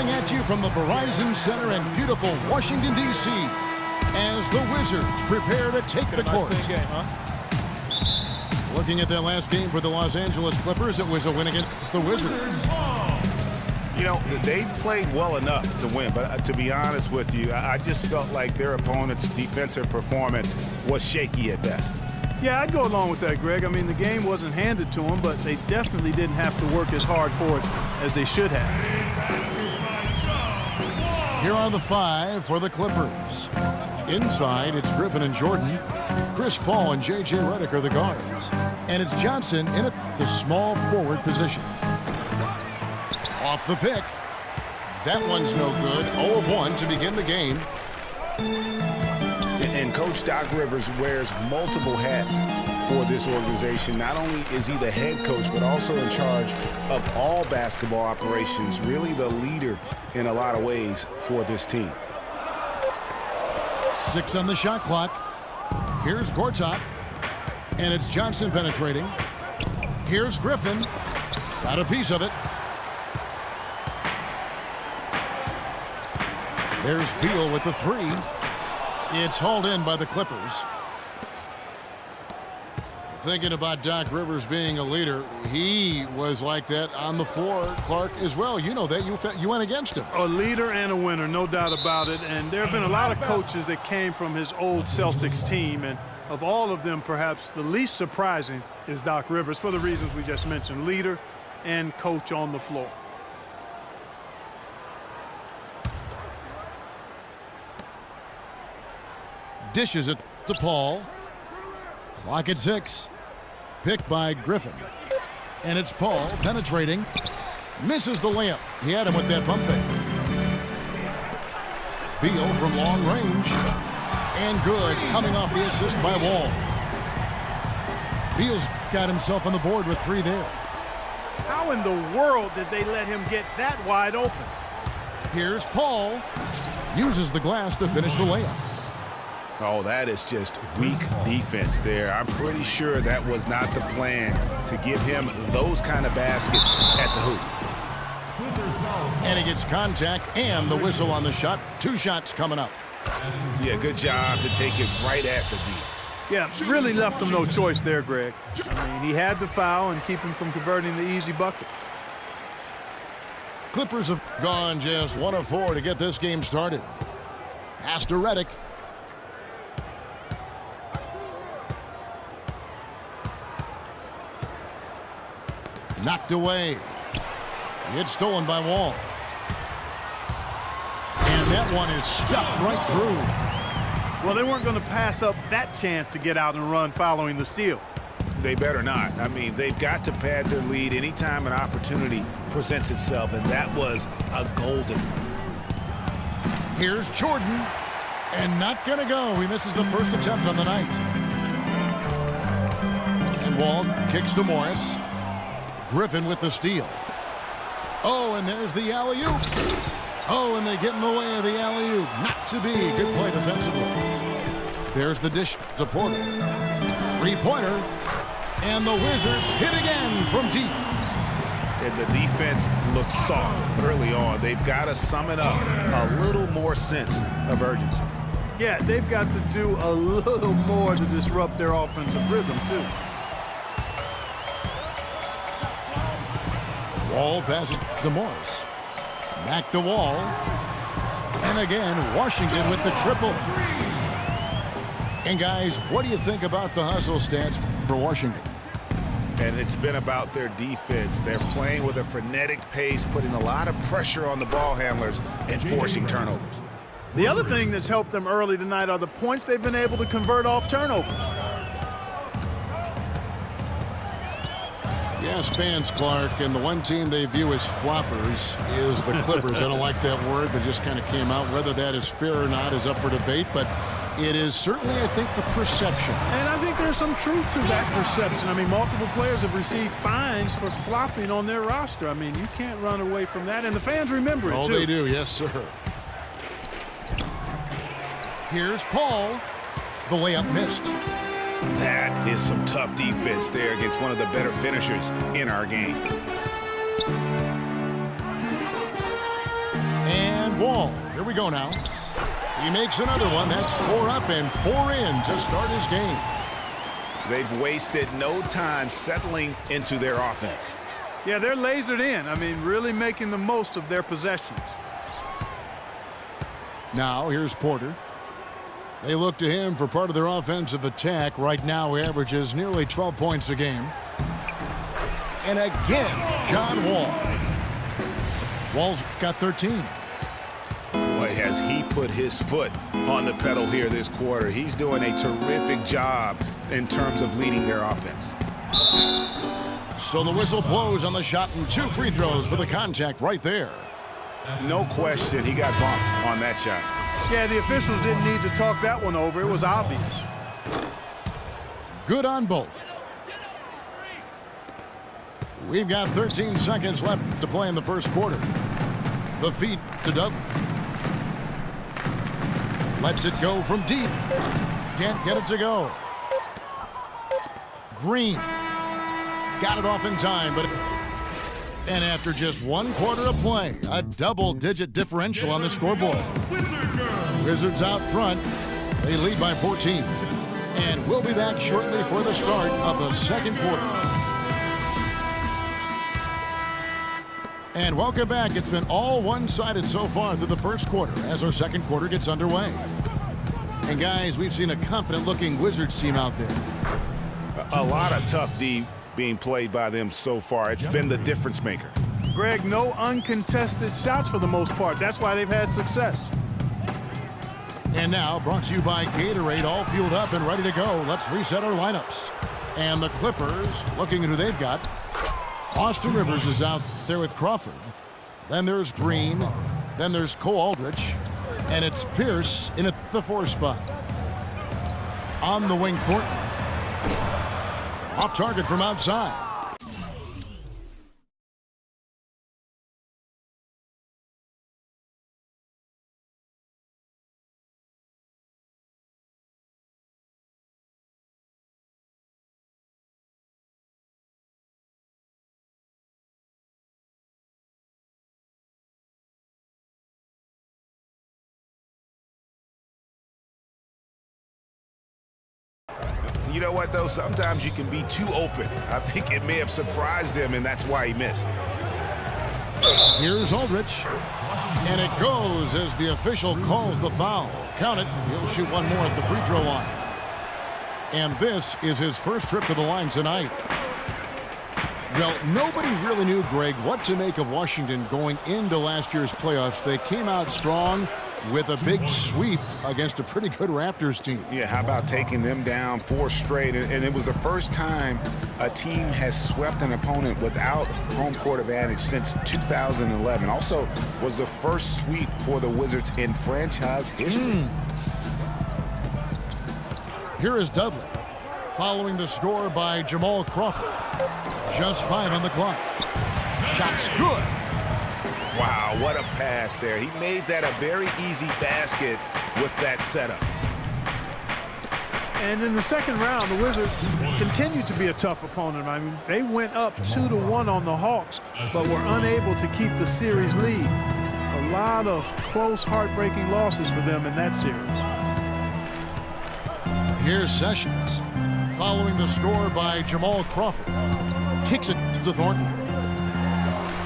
Coming at you from the Verizon Center in beautiful Washington, D.C. as the Wizards prepare to take the court. Looking at that last game for the Los Angeles Clippers, it was a win against the Wizards. You know, they played well enough to win, but to be honest with you, I just felt like their opponent's defensive performance was shaky at best. Yeah, I'd go along with that, Greg. I mean, the game wasn't handed to them, but they definitely didn't have to work as hard for it as they should have. Here are the five for the Clippers. Inside, it's Griffin and Jordan. Chris Paul and J.J. Redick are the guards. And it's Johnson in at the small forward position. Off the pick. That one's no good. 0 of 1 to begin the game. And Coach Doc Rivers wears multiple hats for this organization. Not only is he the head coach, but also in charge of all basketball operations. Really the leader in a lot of ways for this team. 6 on the shot clock. Here's Gortat. And it's Johnson penetrating. Here's Griffin. Got a piece of it. There's Beal with the 3. It's hauled in by the Clippers. Thinking about Doc Rivers being a leader, he was like that on the floor, Clark, as well. You know that. You went against him. A leader and a winner, no doubt about it. And there have been a lot of coaches that came from his old Celtics team. And of all of them, perhaps the least surprising is Doc Rivers for the reasons we just mentioned. Leader and coach on the floor. Dishes it to Paul. Clock at 6. Picked by Griffin. And it's Paul penetrating. Misses the layup. He had him with that pump fake. Beal from long range. And good, coming off the assist by Wall. Beal's got himself on the board with 3 there. How in the world did they let him get that wide open? Here's Paul. Uses the glass to finish the layup. Oh, that is just weak defense there. I'm pretty sure that was not the plan to give him those kind of baskets at the hoop. And he gets contact and the whistle on the shot. 2 shots coming up. Yeah, good job to take it right at the D. Yeah, really left him no choice there, Greg. I mean, he had to foul and keep him from converting the easy bucket. Clippers have gone just 1 of 4 to get this game started. Pass to Redick. Knocked away. It's stolen by Wall. And that one is stuffed right through. Well, they weren't going to pass up that chance to get out and run following the steal. They better not. I mean, they've got to pad their lead anytime an opportunity presents itself, and that was a golden. Here's Jordan. And not going to go. He misses the first attempt on the night. And Wall kicks to Morris. Griffin with the steal. Oh, and there's the alley-oop. Oh, and they get in the way of the alley-oop. Not to be. Good play defensively. There's the dish to Porter. 3-pointer. And the Wizards hit again from deep. And the defense looks soft early on. They've got to sum it up a little more sense of urgency. Yeah, they've got to do a little more to disrupt their offensive rhythm, too. Wall passes to Morris. Back to Wall. And again, Washington with the triple. And guys, what do you think about the hustle stats for Washington? And it's been about their defense. They're playing with a frenetic pace, putting a lot of pressure on the ball handlers and forcing turnovers. The other thing that's helped them early tonight are the points they've been able to convert off turnovers. Yes, fans, Clark, and the one team they view as floppers is the Clippers. I don't like that word, but just kind of came out. Whether that is fair or not is up for debate, but it is certainly, I think, the perception. And I think there's some truth to that perception. I mean, multiple players have received fines for flopping on their roster. I mean, you can't run away from that, and the fans remember it, too. Oh, they do, yes, sir. Here's Paul. The layup missed. That is some tough defense there against one of the better finishers in our game. John Wall. Here we go now. He makes another one. That's 4 up and 4 in to start his game. They've wasted no time settling into their offense. Yeah, they're lasered in. I mean, really making the most of their possessions. Now, here's Porter. They look to him for part of their offensive attack. Right now, he averages nearly 12 points a game. And again, John Wall. Wall's got 13. Boy, has he put his foot on the pedal here this quarter. He's doing a terrific job in terms of leading their offense. So the whistle blows on the shot and 2 free throws for the contact right there. No question, he got bumped on that shot. Yeah, the officials didn't need to talk that one over. It was obvious. Good on both. We've got 13 seconds left to play in the first quarter. The feed to Dudley. Lets it go from deep. Can't get it to go. Green. Got it off in time, but... And after just 1 quarter of play, a double-digit differential on the scoreboard. Wizards out front. They lead by 14. And we'll be back shortly for the start of the second quarter. And welcome back. It's been all one-sided so far through the first quarter as our second quarter gets underway. And guys, we've seen a confident-looking Wizards team out there. A lot of tough D being played by them so far. It's been the difference maker. Greg, no uncontested shots for the most part. That's why they've had success. And now, brought to you by Gatorade, all fueled up and ready to go. Let's reset our lineups. And the Clippers, looking at who they've got. Austin Rivers is out there with Crawford. Then there's Green. Then there's Cole Aldrich. And it's Pierce in at the 4 spot. On the wing, Thornton. Off target from outside. You know what, though? Sometimes you can be too open. I think it may have surprised him, and that's why he missed. Here's Aldrich. And it goes as the official calls the foul. Count it. He'll shoot one more at the free throw line. And this is his first trip to the line tonight. Well, nobody really knew, Greg, what to make of Washington going into last year's playoffs. They came out strong with a big sweep against a pretty good Raptors team. Yeah, how about taking them down 4 straight? And it was the first time a team has swept an opponent without home court advantage since 2011. Also was the first sweep for the Wizards in franchise history. Here is Dudley, following the score by Jamal Crawford. Just 5 on the clock. Shot's good. Wow, what a pass there. He made that a very easy basket with that setup. And in the second round, the Wizards continued to be a tough opponent. I mean, they went up 2-1 on the Hawks, but were unable to keep the series lead. A lot of close, heartbreaking losses for them in that series. Here's Sessions, following the score by Jamal Crawford. Kicks it to Thornton.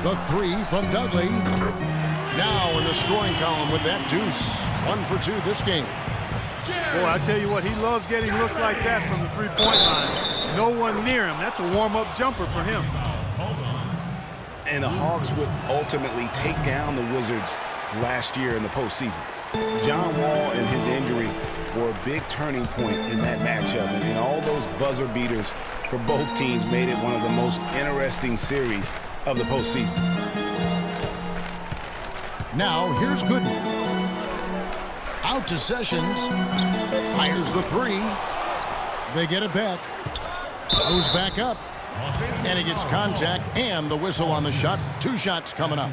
The 3 from Dudley. Now in the scoring column with that deuce. 1 for 2 this game. Boy, I tell you what, he loves getting looks like that from the three-point line. No one near him. That's a warm-up jumper for him. And the Hawks would ultimately take down the Wizards last year in the postseason. John Wall and his injury were a big turning point in that matchup. And all those buzzer beaters for both teams made it one of the most interesting series of the postseason. Now here's Gooden. Out to Sessions. Fires the 3. They get it back. Goes back up. And he gets contact and the whistle on the shot. 2 shots coming up.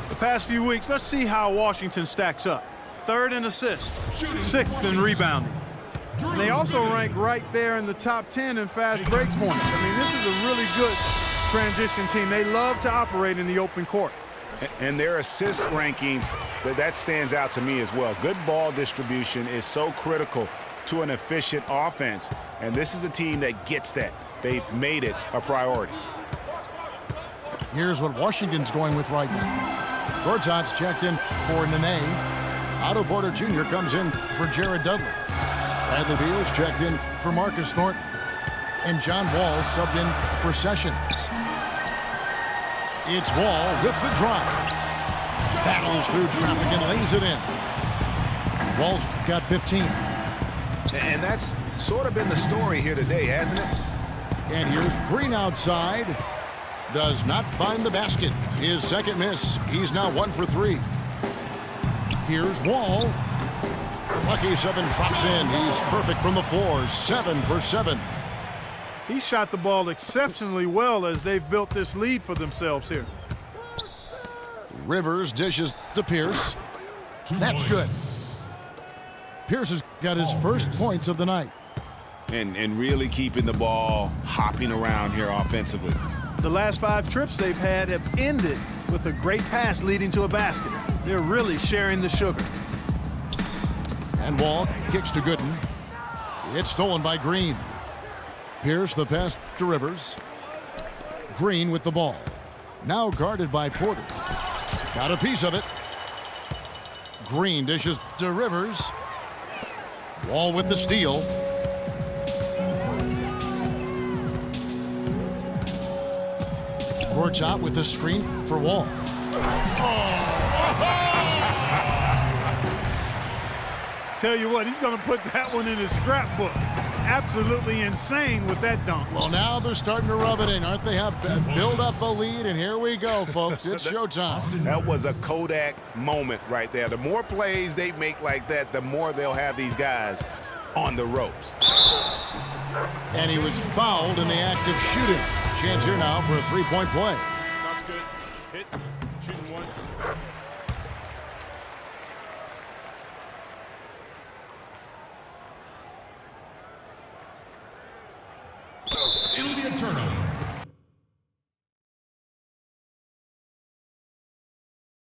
The past few weeks, let's see how Washington stacks up. 3rd in assists, 6th in rebounding. And they also rank right there in the top 10 in fast break points. I mean, this is a really good transition team. They love to operate in the open court. And their assist rankings, that stands out to me as well. Good ball distribution is so critical to an efficient offense. And this is a team that gets that. They've made it a priority. Here's what Washington's going with right now. Gortat's checked in for Nene. Otto Porter Jr. comes in for Jared Dudley. Bradley Beal's checked in for Marcus Thornton. And John Wall subbed in for Sessions. It's Wall with the drive. Battles through traffic and lays it in. Wall's got 15. And that's sort of been the story here today, hasn't it? And here's Green outside. Does not find the basket. His second miss. He's now 1 for 3. Here's Wall. Lucky 7 drops in. He's perfect from the floor. 7 for 7. He shot the ball exceptionally well as they've built this lead for themselves here. Rivers dishes to Pierce. That's good. Pierce has got his first points of the night. And really keeping the ball hopping around here offensively. The last 5 trips they've had have ended with a great pass leading to a basket. They're really sharing the sugar. And Wall kicks to Gooden. It's stolen by Green. Pierce the pass to Rivers. Green with the ball. Now guarded by Porter. Got a piece of it. Green dishes to Rivers. Wall with the steal. Gortat with the screen for Wall. Tell you what, he's going to put that one in his scrapbook. Absolutely insane with that dunk. Well, now they're starting to rub it in, aren't they? Have build up a lead, and here we go, folks. It's showtime. That was a Kodak moment right there. The more plays they make like that, the more they'll have these guys on the ropes. And he was fouled in the act of shooting. Chance here now for a three-point play. That's good. Hit. Shooting one. It'll be a turnover.